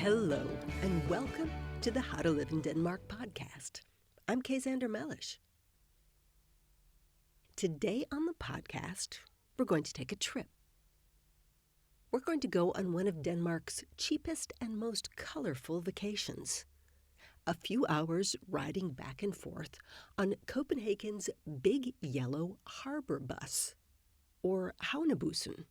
Hello, and welcome to the How to Live in Denmark podcast. I'm Kaysander Mellish. Today on the podcast, we're going to take a trip. We're going to go on one of Denmark's cheapest and most colorful vacations. A few hours riding back and forth on Copenhagen's big yellow harbor bus, or Havnebussen,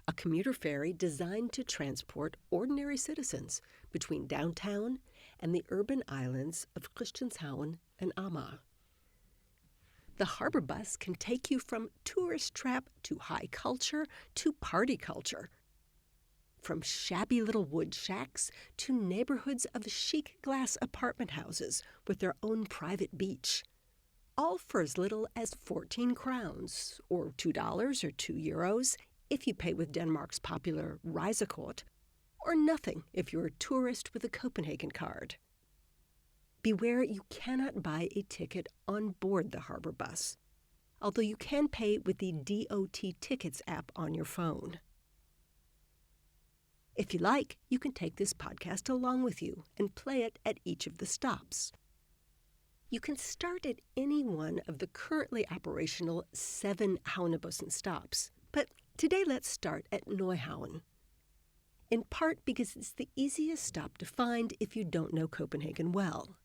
a commuter ferry designed to transport ordinary citizens between downtown and the urban islands of Christianshavn and Amager. The harbor bus can take you from tourist trap to high culture to party culture, from shabby little wood shacks to neighborhoods of chic glass apartment houses with their own private beach, all for as little as 14 crowns, or $2 or €2, if you pay with Denmark's popular Rejsekort, or nothing if you're a tourist with a Copenhagen card. Beware, you cannot buy a ticket on board the harbor bus, although you can pay with the DOT Tickets app on your phone. If you like, you can take this podcast along with you and play it at each of the stops. You can start at any one of the currently operational 7 Havnebussen stops, but today let's start at Nordhavn, in part because it's the easiest stop to find if you don't know Copenhagen well.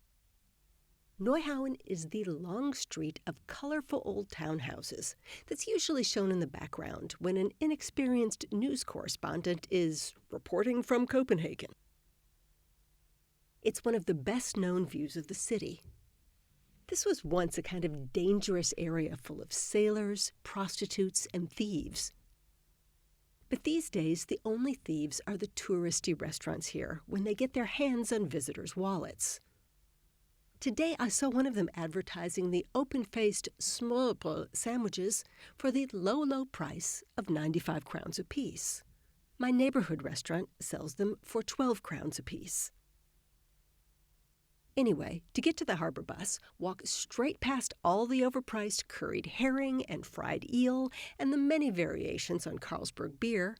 Nordhavn is the long street of colorful old townhouses that's usually shown in the background when an inexperienced news correspondent is reporting from Copenhagen. It's one of the best-known views of the city. This was once a kind of dangerous area full of sailors, prostitutes, and thieves. But these days, the only thieves are the touristy restaurants here when they get their hands on visitors' wallets. Today, I saw one of them advertising the open-faced smørrebrød sandwiches for the low price of 95 crowns apiece. My neighborhood restaurant sells them for 12 crowns apiece. Anyway, to get to the harbor bus, walk straight past all the overpriced curried herring and fried eel and the many variations on Carlsberg beer.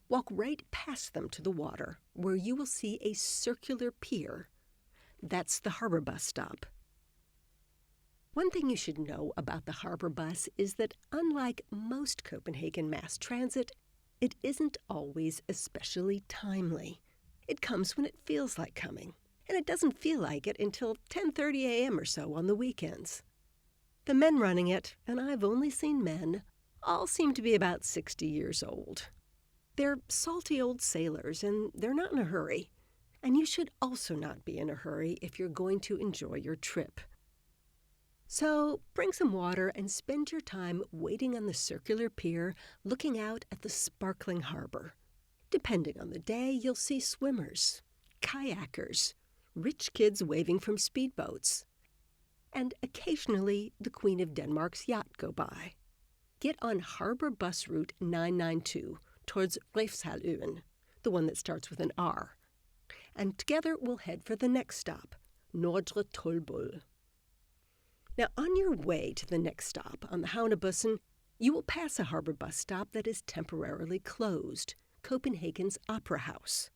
Walk right past them to the water, where you will see a circular pier. That's the harbor bus stop. One thing you should know about the harbor bus is that unlike most Copenhagen mass transit, it isn't always especially timely. It comes when it feels like coming, and it doesn't feel like it until 10:30 a.m. or so on the weekends. The men running it, and I've only seen men, all seem to be about 60 years old. They're salty old sailors, and they're not in a hurry. And you should also not be in a hurry if you're going to enjoy your trip. So bring some water and spend your time waiting on the circular pier, looking out at the sparkling harbor. Depending on the day, you'll see swimmers, kayakers, rich kids waving from speedboats, and occasionally the Queen of Denmark's yacht go by. Get on Harbor Bus Route 992 towards Refshaleøen, the one that starts with an R. And together we'll head for the next stop, Nordre Toldbod. Now, on your way to the next stop on the Havnebussen, you will pass a harbor bus stop that is temporarily closed, Copenhagen's Opera House.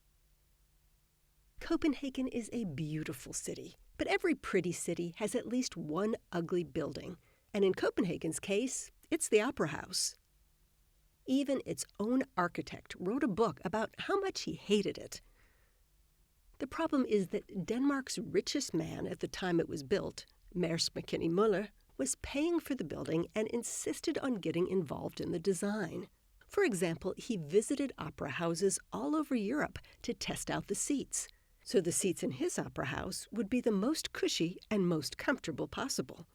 Copenhagen is a beautiful city, but every pretty city has at least one ugly building, and in Copenhagen's case, it's the Opera House. Even its own architect wrote a book about how much he hated it. The problem is that Denmark's richest man at the time it was built, Mærsk Mc-Kinney Møller, was paying for the building and insisted on getting involved in the design. For example, he visited opera houses all over Europe to test out the seats, so the seats in his opera house would be the most cushy and most comfortable possible.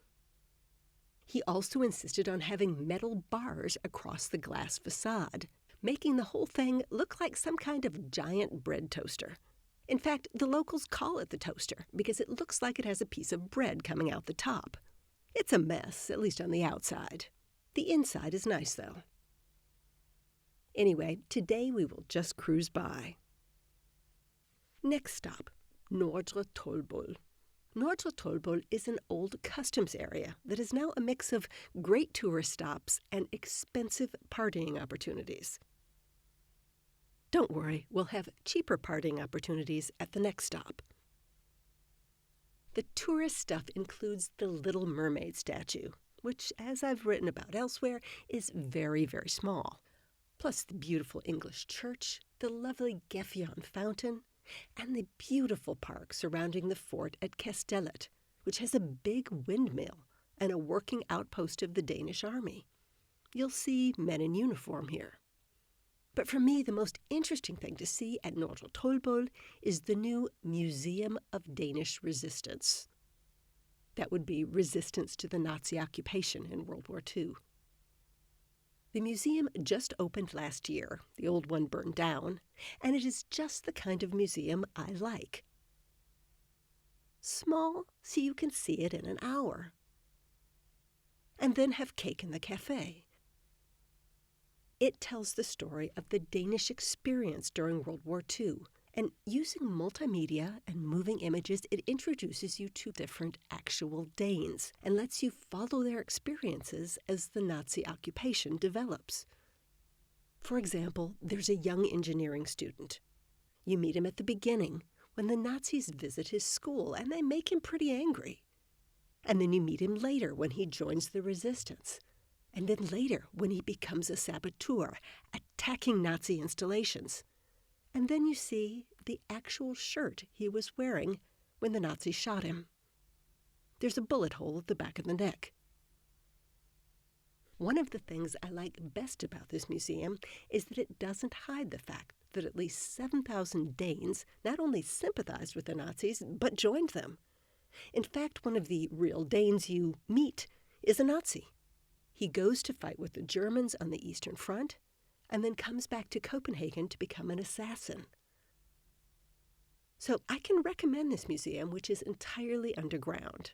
He also insisted on having metal bars across the glass facade, making the whole thing look like some kind of giant bread toaster. In fact, the locals call it the toaster because it looks like it has a piece of bread coming out the top. It's a mess, at least on the outside. The inside is nice, though. Anyway, today we will just cruise by. Next stop, Nordre Toldbod. Nordre Toldbod is an old customs area that is now a mix of great tourist stops and expensive partying opportunities. Don't worry, we'll have cheaper partying opportunities at the next stop. The tourist stuff includes the Little Mermaid statue, which, as I've written about elsewhere, is very, very small. Plus the beautiful English church, the lovely Gefjon fountain, and the beautiful park surrounding the fort at Kastellet, which has a big windmill and a working outpost of the Danish army. You'll see men in uniform here. But for me, the most interesting thing to see at Nordre Toldbod is the new Museum of Danish Resistance. That would be resistance to the Nazi occupation in World War II. The museum just opened last year. The old one burned down, and it is just the kind of museum I like. Small, so you can see it in an hour. And then have cake in the cafe. It tells the story of the Danish experience during World War II, and using multimedia and moving images, it introduces you to different actual Danes and lets you follow their experiences as the Nazi occupation develops. For example, there's a young engineering student. You meet him at the beginning when the Nazis visit his school, and they make him pretty angry. And then you meet him later when he joins the resistance. And then later when he becomes a saboteur, attacking Nazi installations. And then you see the actual shirt he was wearing when the Nazis shot him. There's a bullet hole at the back of the neck. One of the things I like best about this museum is that it doesn't hide the fact that at least 7,000 Danes not only sympathized with the Nazis, but joined them. In fact, one of the real Danes you meet is a Nazi. He goes to fight with the Germans on the Eastern Front, and then comes back to Copenhagen to become an assassin. So I can recommend this museum, which is entirely underground.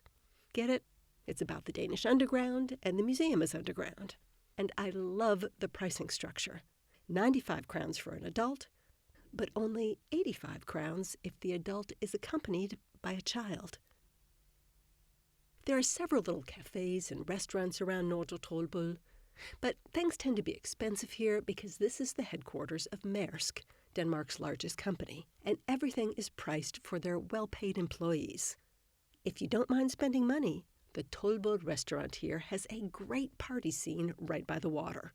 Get it? It's about the Danish underground, and the museum is underground. And I love the pricing structure. 95 crowns for an adult, but only 85 crowns if the adult is accompanied by a child. There are several little cafes and restaurants around Nordre Toldbod, but things tend to be expensive here because this is the headquarters of Maersk, Denmark's largest company, and everything is priced for their well-paid employees. If you don't mind spending money, the Toldbod restaurant here has a great party scene right by the water.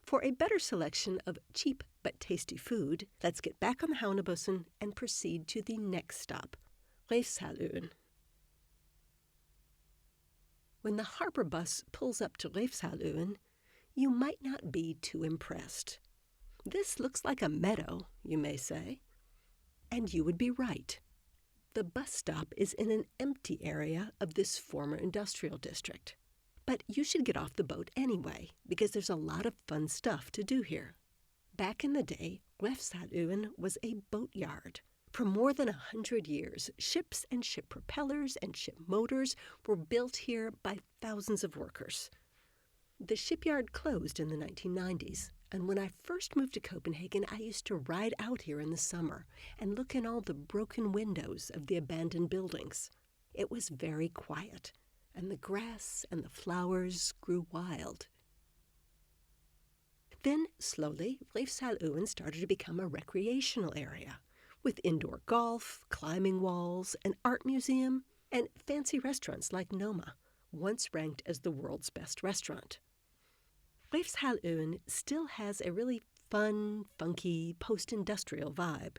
For a better selection of cheap but tasty food, let's get back on the Havnebussen and proceed to the next stop, Refshaleøen. When the harbor bus pulls up to Refshaleøen, you might not be too impressed. This looks like a meadow, you may say. And you would be right. The bus stop is in an empty area of this former industrial district. But you should get off the boat anyway, because there's a lot of fun stuff to do here. Back in the day, Refshaleøen was a boatyard. For more than 100 years, ships and ship propellers and ship motors were built here by thousands of workers. The shipyard closed in the 1990s, and when I first moved to Copenhagen, I used to ride out here in the summer and look in all the broken windows of the abandoned buildings. It was very quiet, and the grass and the flowers grew wild. Then, slowly, Refshaleøen started to become a recreational area, with indoor golf, climbing walls, an art museum, and fancy restaurants like Noma, once ranked as the world's best restaurant. Refshaleøen still has a really fun, funky, post-industrial vibe.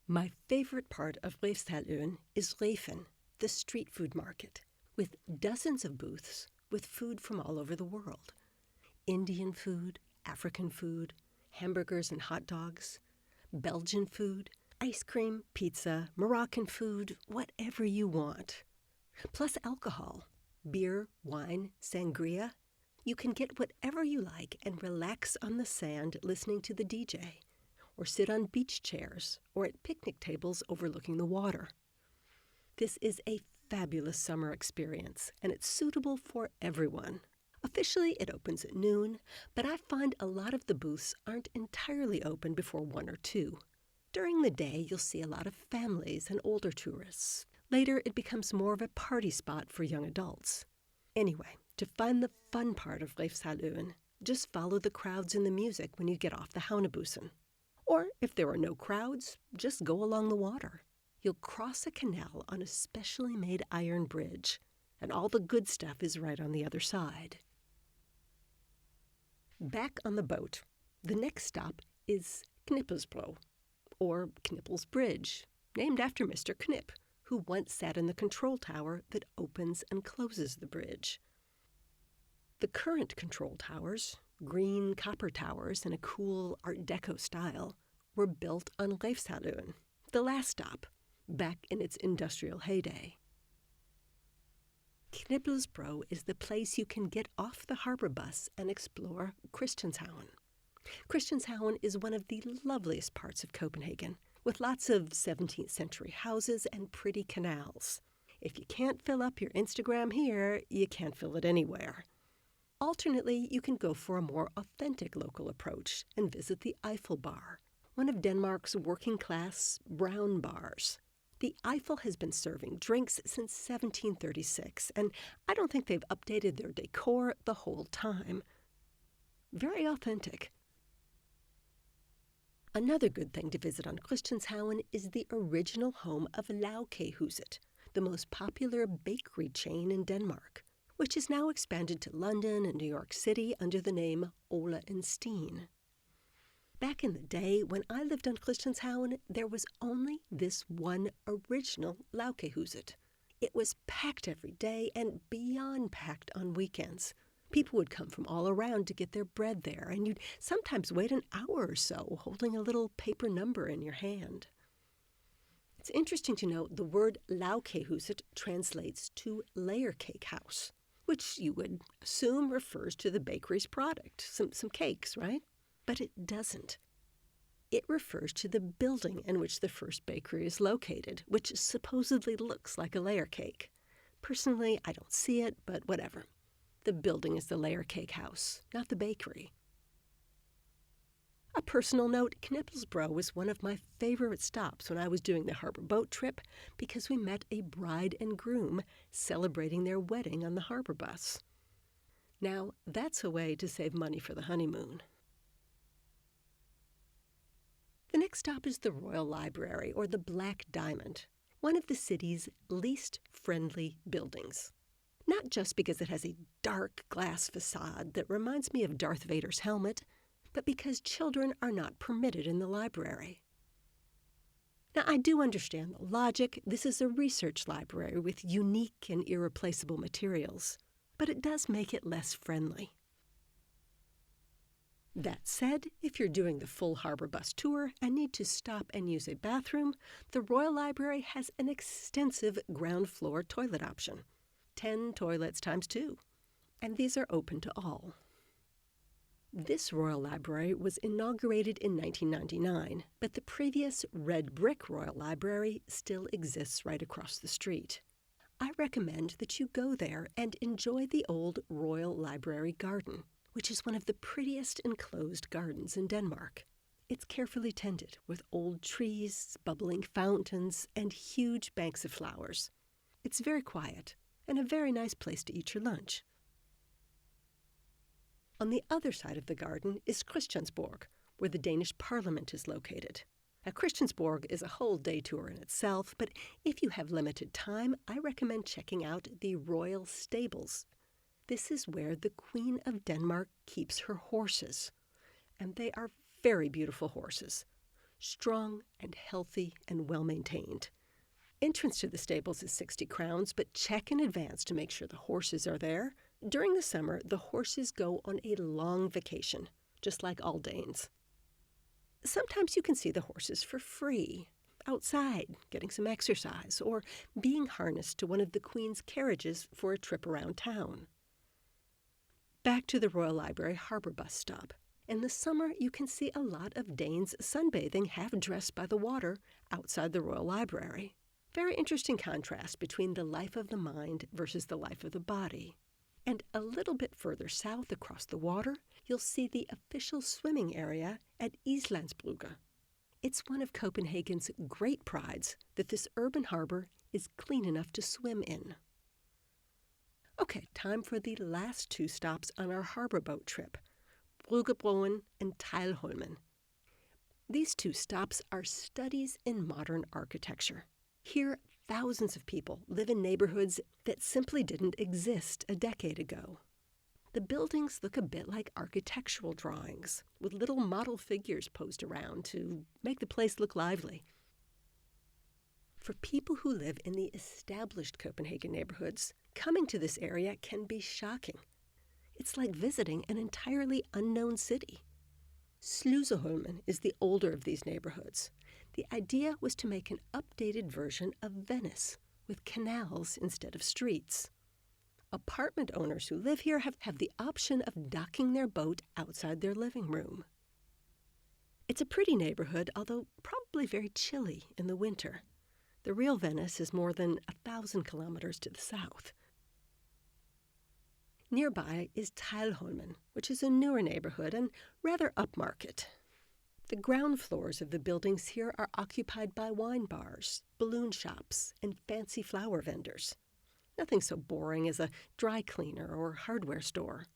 My favorite part of Refshaleøen is Refen, the street food market, with dozens of booths with food from all over the world. Indian food, African food, hamburgers and hot dogs, Belgian food, ice cream, pizza, Moroccan food, whatever you want. Plus alcohol, beer, wine, sangria. You can get whatever you like and relax on the sand listening to the DJ, or sit on beach chairs, or at picnic tables overlooking the water. This is a fabulous summer experience, and it's suitable for everyone. Officially, it opens at noon, but I find a lot of the booths aren't entirely open before 1 or 2. During the day, you'll see a lot of families and older tourists. Later, it becomes more of a party spot for young adults. Anyway, to find the fun part of Refshaleøen, just follow the crowds and the music when you get off the Havnebussen. Or if there are no crowds, just go along the water. You'll cross a canal on a specially made iron bridge, and all the good stuff is right on the other side. Back on the boat, the next stop is Knippelsbro, or Knippel's Bridge, named after Mr. Knipp, who once sat in the control tower that opens and closes the bridge. The current control towers, green copper towers in a cool Art Deco style, were built on Leifshalvön, the last stop, back in its industrial heyday. Knippelsbro is the place you can get off the harbor bus and explore Christianshavn. Christianshavn is one of the loveliest parts of Copenhagen, with lots of 17th century houses and pretty canals. If you can't fill up your Instagram here, you can't fill it anywhere. Alternately, you can go for a more authentic local approach and visit the Eiffel Bar, one of Denmark's working-class brown bars. The Eiffel has been serving drinks since 1736, and I don't think they've updated their decor the whole time. Very authentic. Another good thing to visit on Christianshavn is the original home of Laukehuset, the most popular bakery chain in Denmark, which is now expanded to London and New York City under the name Ola & Steen. Back in the day, when I lived on Christianshavn, there was only this one original Laukehuset. It was packed every day and beyond packed on weekends. People would come from all around to get their bread there, and you'd sometimes wait an hour or so holding a little paper number in your hand. It's interesting to note the word Laukehuset translates to layer cake house, which you would assume refers to the bakery's product, some cakes, right? But it doesn't. It refers to the building in which the first bakery is located, which supposedly looks like a layer cake. Personally, I don't see it, but whatever. The building is the layer cake house, not the bakery. A personal note, Knippelsbro was one of my favorite stops when I was doing the harbor boat trip because we met a bride and groom celebrating their wedding on the harbor bus. Now, that's a way to save money for the honeymoon. The next stop is the Royal Library, or the Black Diamond, one of the city's least friendly buildings. Not just because it has a dark glass facade that reminds me of Darth Vader's helmet, but because children are not permitted in the library. Now, I do understand the logic. This is a research library with unique and irreplaceable materials, but it does make it less friendly. That said, if you're doing the full harbor bus tour and need to stop and use a bathroom, the Royal Library has an extensive ground floor toilet option. 10 toilets times 2, and these are open to all. This Royal Library was inaugurated in 1999, but the previous red brick Royal Library still exists right across the street. I recommend that you go there and enjoy the old Royal Library Garden, which is one of the prettiest enclosed gardens in Denmark. It's carefully tended with old trees, bubbling fountains, and huge banks of flowers. It's very quiet and a very nice place to eat your lunch. On the other side of the garden is Christiansborg, where the Danish parliament is located. Now, Christiansborg is a whole day tour in itself, but if you have limited time, I recommend checking out the royal stables. This is where the Queen of Denmark keeps her horses, and they are very beautiful horses, strong and healthy and well-maintained. Entrance to the stables is 60 crowns, but check in advance to make sure the horses are there. During the summer, the horses go on a long vacation, just like all Danes. Sometimes you can see the horses for free, outside, getting some exercise, or being harnessed to one of the Queen's carriages for a trip around town. Back to the Royal Library harbor bus stop. In the summer, you can see a lot of Danes sunbathing half-dressed by the water outside the Royal Library. Very interesting contrast between the life of the mind versus the life of the body. And a little bit further south across the water, you'll see the official swimming area at Islandsbrygge. It's one of Copenhagen's great prides that this urban harbor is clean enough to swim in. Okay, time for the last 2 stops on our harbor boat trip, Bryggebroen and Teglholmen. These two stops are studies in modern architecture. Here, thousands of people live in neighborhoods that simply didn't exist a decade ago. The buildings look a bit like architectural drawings, with little model figures posed around to make the place look lively. For people who live in the established Copenhagen neighborhoods, coming to this area can be shocking. It's like visiting an entirely unknown city. Sluseholmen is the older of these neighborhoods. The idea was to make an updated version of Venice, with canals instead of streets. Apartment owners who live here have the option of docking their boat outside their living room. It's a pretty neighborhood, although probably very chilly in the winter. The real Venice is more than 1,000 kilometers to the south. Nearby is Teglholmen, which is a newer neighborhood and rather upmarket. The ground floors of the buildings here are occupied by wine bars, balloon shops, and fancy flower vendors. Nothing so boring as a dry cleaner or hardware store.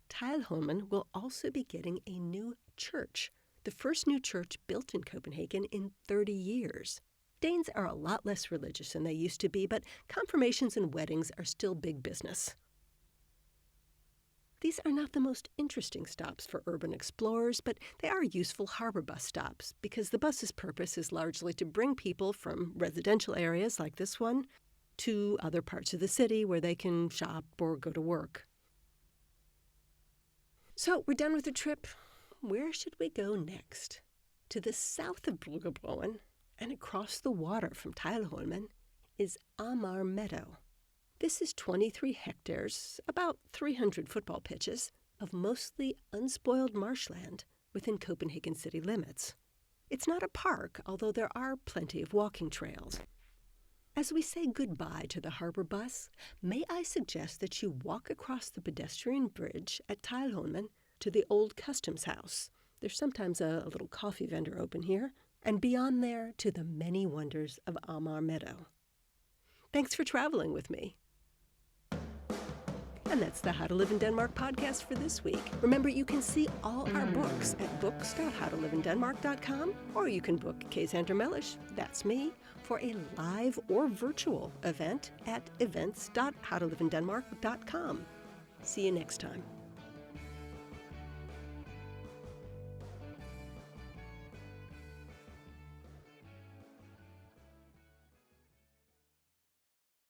Teglholmen will also be getting a new church, the first new church built in Copenhagen in 30 years. Danes are a lot less religious than they used to be, but confirmations and weddings are still big business. These are not the most interesting stops for urban explorers, but they are useful harbor bus stops because the bus's purpose is largely to bring people from residential areas like this one to other parts of the city where they can shop or go to work. So we're done with the trip. Where should we go next? To the south of Bruggebroen and across the water from Teglholmen is Amager Meadow. This is 23 hectares, about 300 football pitches, of mostly unspoiled marshland within Copenhagen city limits. It's not a park, although there are plenty of walking trails. As we say goodbye to the harbor bus, may I suggest that you walk across the pedestrian bridge at Teglholmen to the old customs house. There's sometimes a little coffee vendor open here, and beyond there to the many wonders of Amager Meadow. Thanks for traveling with me. And that's the How to Live in Denmark podcast for this week. Remember, you can see all our books at books.howtoliveindenmark.com, or you can book Kaysander Mellish, that's me, for a live or virtual event at events.howtoliveindenmark.com. See you next time.